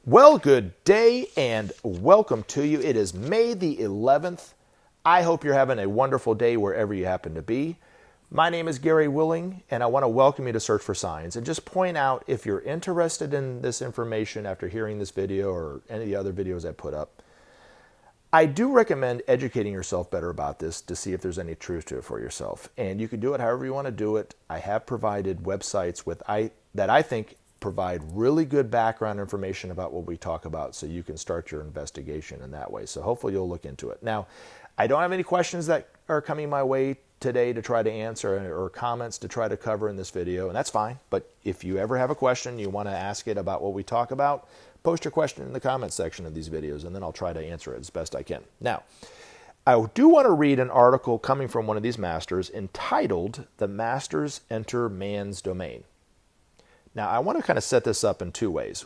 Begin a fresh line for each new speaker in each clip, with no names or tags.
Well, good day and welcome to you. It is May the 11th. I hope you're having a wonderful day wherever you happen to be. My name is Gary Willing, and I want to welcome you to Search for Signs and just point out, if you're interested in this information after hearing this video or any of the other videos I put up, I do recommend educating yourself better about this to see if there's any truth to it for yourself. And you can do it however you want to do it. I have provided websites that I think provide really good background information about what we talk about, so you can start your investigation in that way. So hopefully you'll look into it. Now, I don't have any questions that are coming my way today to try to answer, or comments to try to cover in this video, and that's fine. But if you ever have a question, you want to ask it about what we talk about, post your question in the comments section of these videos, and then I'll try to answer it as best I can. Now, I do want to read an article coming from one of these masters entitled, "The Masters Enter Man's Domain." Now, I want to kind of set this up in two ways.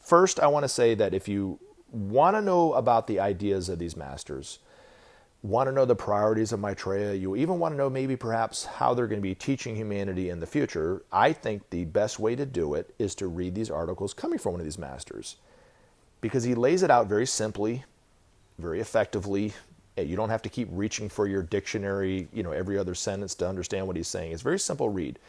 First, I want to say that if you want to know about the ideas of these masters, want to know the priorities of Maitreya, you even want to know maybe perhaps how they're going to be teaching humanity in the future, I think the best way to do it is to read these articles coming from one of these masters. Because he lays it out very simply, very effectively. You don't have to keep reaching for your dictionary, every other sentence to understand what he's saying. It's a very simple read.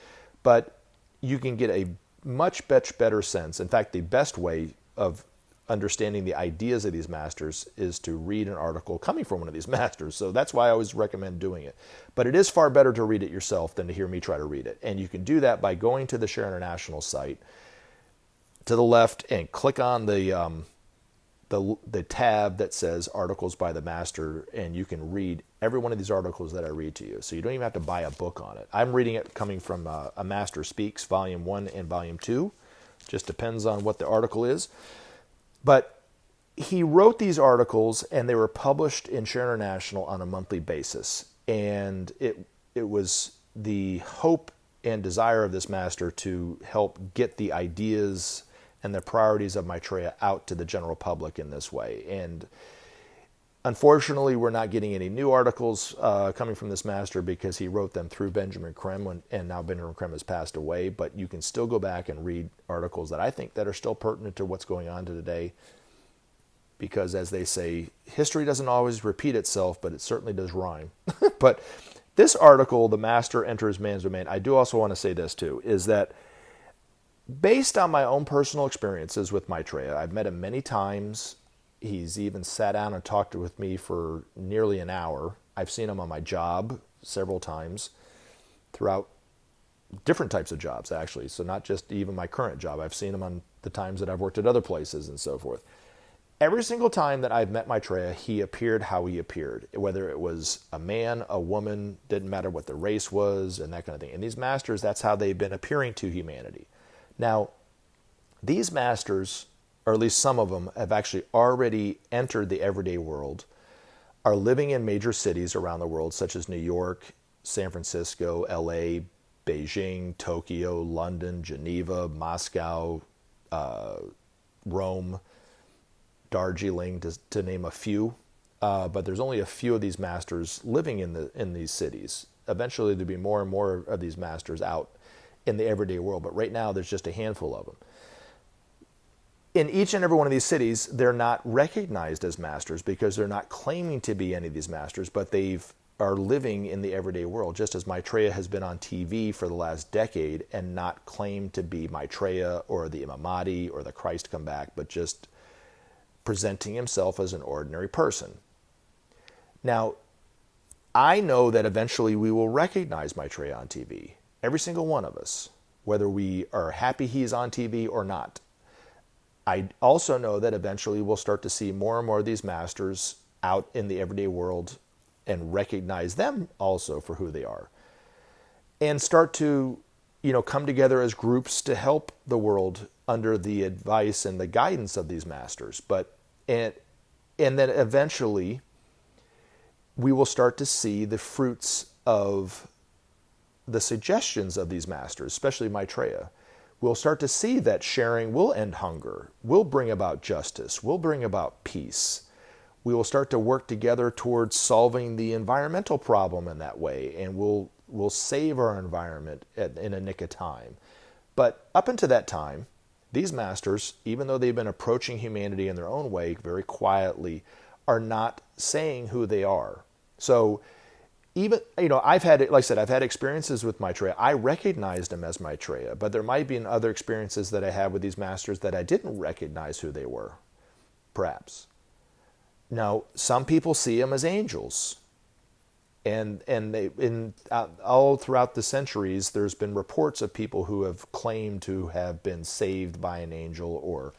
But you can get a much better sense. In fact, the best way of understanding the ideas of these masters is to read an article coming from one of these masters. So that's why I always recommend doing it. But it is far better to read it yourself than to hear me try to read it. And you can do that by going to the Share International site to the left and click on the tab that says Articles by the Master, and you can read every one of these articles that I read to you. So you don't even have to buy a book on it. I'm reading it coming from A Master Speaks, Volume 1 and Volume 2. Just depends on what the article is. But he wrote these articles, and they were published in Share International on a monthly basis. And it was the hope and desire of this master to help get the ideas and the priorities of Maitreya out to the general public in this way. And unfortunately, we're not getting any new articles coming from this master because he wrote them through Benjamin Creme, and now Benjamin Creme has passed away. But you can still go back and read articles that I think that are still pertinent to what's going on today. Because as they say, history doesn't always repeat itself, but it certainly does rhyme. But this article, "The Master Enters Man's Domain," I do also want to say this too, is that based on my own personal experiences with Maitreya, I've met him many times. He's even sat down and talked with me for nearly an hour. I've seen him on my job several times throughout different types of jobs, actually. So not just even my current job. I've seen him on the times that I've worked at other places and so forth. Every single time that I've met Maitreya, he appeared how he appeared. Whether it was a man, a woman, didn't matter what the race was, and that kind of thing. And these masters, that's how they've been appearing to humanity. Now, these masters, or at least some of them, have actually already entered the everyday world, are living in major cities around the world, such as New York, San Francisco, LA, Beijing, Tokyo, London, Geneva, Moscow, Rome, Darjeeling, to name a few. But there's only a few of these masters living in these cities. Eventually, there'll be more and more of these masters out in the everyday world, but right now there's just a handful of them. In each and every one of these cities, they're not recognized as masters because they're not claiming to be any of these masters, but they are living in the everyday world, just as Maitreya has been on TV for the last decade and not claimed to be Maitreya or the Imam Mahdi or the Christ come back, but just presenting himself as an ordinary person. Now, I know that eventually we will recognize Maitreya on TV. Every single one of us, whether we are happy he's on TV or not. I also know that eventually we'll start to see more and more of these masters out in the everyday world and recognize them also for who they are. And start to, come together as groups to help the world under the advice and the guidance of these masters. And then eventually we will start to see the fruits of the suggestions of these masters, especially Maitreya. We'll start to see that sharing will end hunger, will bring about justice, will bring about peace. We will start to work together towards solving the environmental problem in that way, and we'll save our environment in a nick of time. But up until that time, these masters, even though they've been approaching humanity in their own way, very quietly, are not saying who they are. So even, I've had, like I said, I've had experiences with Maitreya. I recognized him as Maitreya, but there might be other experiences that I had with these masters that I didn't recognize who they were, perhaps. Now, some people see them as angels. And all throughout the centuries, there's been reports of people who have claimed to have been saved by an angel or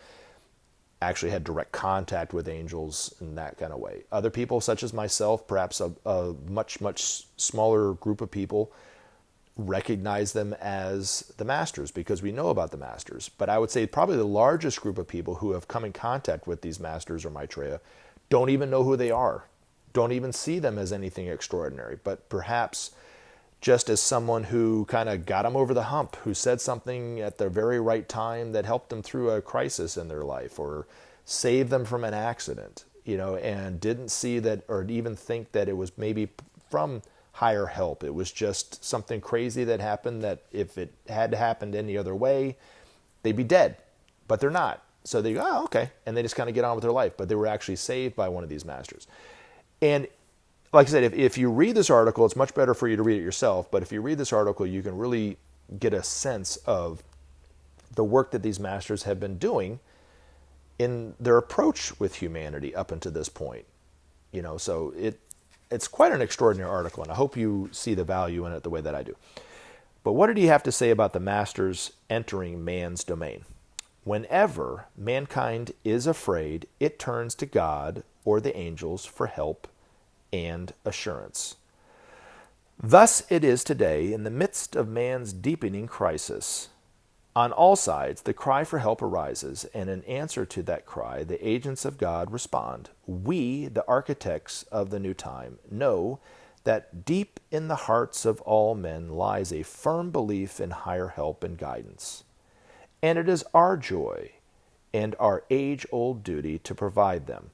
actually had direct contact with angels in that kind of way. Other people, such as myself, perhaps a much, much smaller group of people, recognize them as the masters because we know about the masters. But I would say probably the largest group of people who have come in contact with these masters or Maitreya don't even know who they are. Don't even see them as anything extraordinary, but perhaps just as someone who kind of got them over the hump, who said something at the very right time that helped them through a crisis in their life or saved them from an accident, and didn't see that or even think that it was maybe from higher help. It was just something crazy that happened that if it had happened any other way, they'd be dead, but they're not. So they go, oh, okay. And they just kind of get on with their life, but they were actually saved by one of these masters. And like I said, if you read this article, it's much better for you to read it yourself. But if you read this article, you can really get a sense of the work that these masters have been doing in their approach with humanity up until this point. So it's quite an extraordinary article, and I hope you see the value in it the way that I do. But what did he have to say about the masters entering man's domain? Whenever mankind is afraid, it turns to God or the angels for help and assurance. Thus it is today in the midst of man's deepening crisis. On all sides, the cry for help arises, and in answer to that cry, the agents of God respond. We, the architects of the new time, know that deep in the hearts of all men lies a firm belief in higher help and guidance. And it is our joy and our age-old duty to provide them.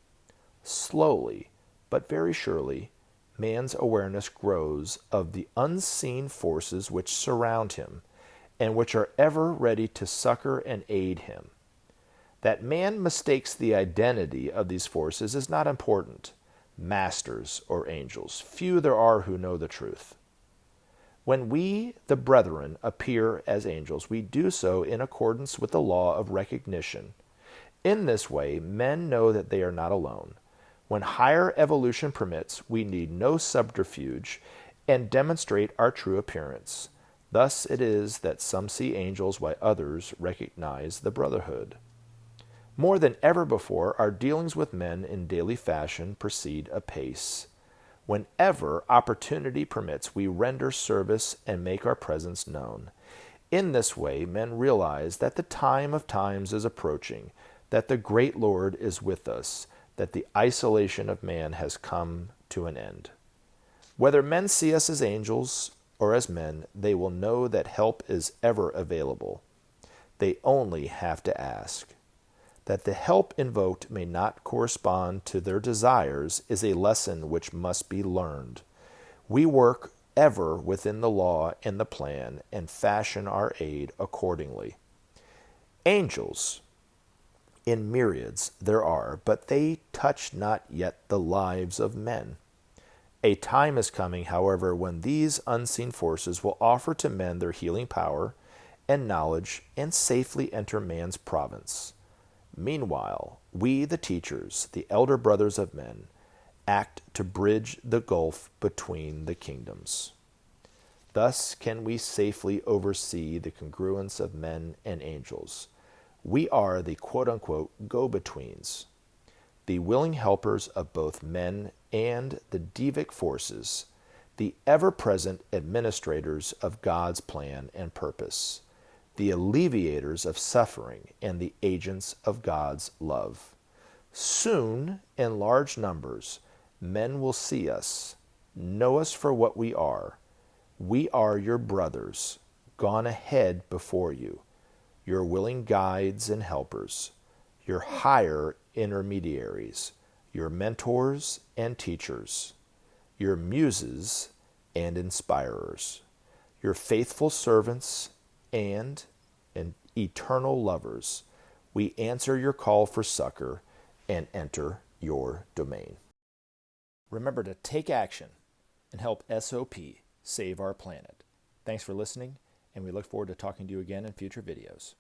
Slowly, but very surely, man's awareness grows of the unseen forces which surround him and which are ever ready to succor and aid him. That man mistakes the identity of these forces is not important. Masters or angels, few there are who know the truth. When we, the brethren, appear as angels, we do so in accordance with the law of recognition. In this way, men know that they are not alone. When higher evolution permits, we need no subterfuge and demonstrate our true appearance. Thus it is that some see angels while others recognize the brotherhood. More than ever before, our dealings with men in daily fashion proceed apace. Whenever opportunity permits, we render service and make our presence known. In this way, men realize that the time of times is approaching, that the great Lord is with us, that the isolation of man has come to an end. Whether men see us as angels or as men, they will know that help is ever available. They only have to ask. That the help invoked may not correspond to their desires is a lesson which must be learned. We work ever within the law and the plan and fashion our aid accordingly. Angels, in myriads there are, but they touch not yet the lives of men. A time is coming, however, when these unseen forces will offer to men their healing power and knowledge and safely enter man's province. Meanwhile, we, the teachers, the elder brothers of men, act to bridge the gulf between the kingdoms. Thus can we safely oversee the congruence of men and angels. We are the quote-unquote go-betweens, the willing helpers of both men and the devic forces, the ever-present administrators of God's plan and purpose, the alleviators of suffering and the agents of God's love. Soon, in large numbers, men will see us, know us for what we are. We are your brothers, gone ahead before you, your willing guides and helpers, your higher intermediaries, your mentors and teachers, your muses and inspirers, your faithful servants and eternal lovers, We answer your call for succor and enter your domain. Remember to take action and help SOP save our planet. Thanks for listening, and we look forward to talking to you again in future videos.